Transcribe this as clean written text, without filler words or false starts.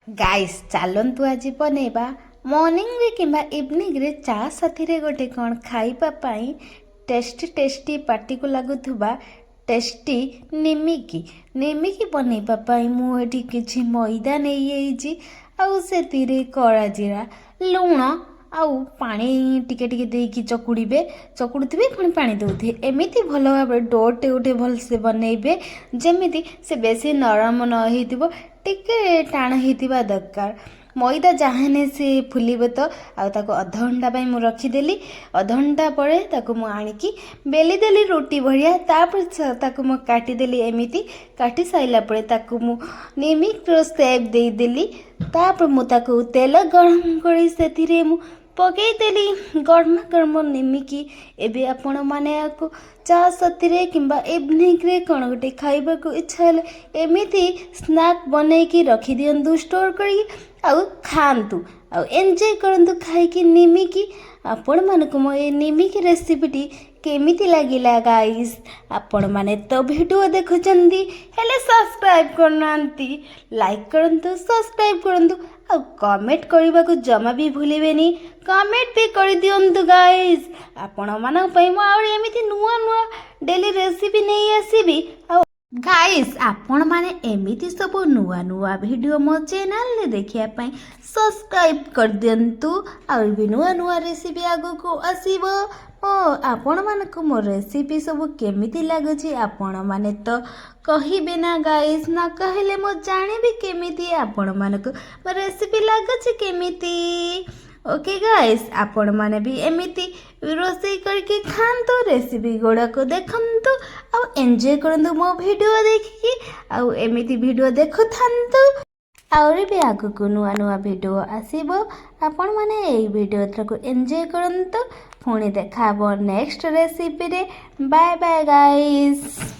Guys चलतु आज बनैबा morning रे किंबा इवनिंग रे चा साथी रे गोटे कौन खाइबा पाई टेस्टी टेस्टी पार्टी को लगुवा टेस्टी निमिकी निमिकी बनैबा पाई मु एठी किछि मैदा नहीं आइछि आउ से कड़ा जीरा लुण आउ पानी टिके टिके देकी चकुड़े चकुड़ुवे पुणी पानी दौथे एमती भल भाव डोटे गोटे भलसे बनइबे जमीती से बेसी नरम न हो टिके टाण होता दरकार मैदा जहाँ से फुल तो आउ अधघंटा मु रखीदेली अधघंटा पर मु आणिकी बेलीदेली रोटी भाया तापर मु काटिदेली एमती काटी साइला मु निमिक सेप देदेली तापर मु तेल गरम कर से मु पकईदेली गरम गरम निमिकी एबे आपण माने आपको चा साथी किंबा इवनिंग रे कौन गोटे खाइबा को इच्छा है एमती स्नैक बनईकी रखी दिंतु स्टोर करी आउ खातु आउ एंजॉय करंतु खाइकी निमिकी आपण मानक मो ए निमिकी रेसिपीटी केमिति लागिला गाइस आपण माने तो वीडियो देखुचंदी हेले सब्सक्राइब करनांती लाइक करंतु सब्सक्राइब करंतु आ कमेंट करबा को जमा भी भूलिबेनी कमेंट भी कर दियंतु गाइस आपण मानक पई मो आ एमिति नुआ नुआ डेली रेसिपी नहीं आसीबी आ गाइस आपण माने एमिति सब नुआ नुआ वीडियो मो चैनल ले देखिया पई सब्सक्राइब कर दियंतु और भी नुआ नुआ रेसिपी आगो को आसीबो आपण मानक मो रेसिपी सब केमिति लागुची आपण माने तो कहिबे ना गाइस ना कहले मो जानिबी केमिति आपण मानक मो रेसिपी लागुची केमिति ओके गाइस आपण माने भी एमिति रोषे करके खातु रेसिपी गुड़ा को देखंतु आ एंजॉय करंतु मो वीडियो देखिकी आ एमिति वीडियो देखु थांतु आउरी भी आगको नुआ नुआ वीडियो आसीबो आपण माने एई वीडियो को एंजॉय करंतु पुणी देखा नेक्स्ट रेसिपी रे बाय बाय गाइस।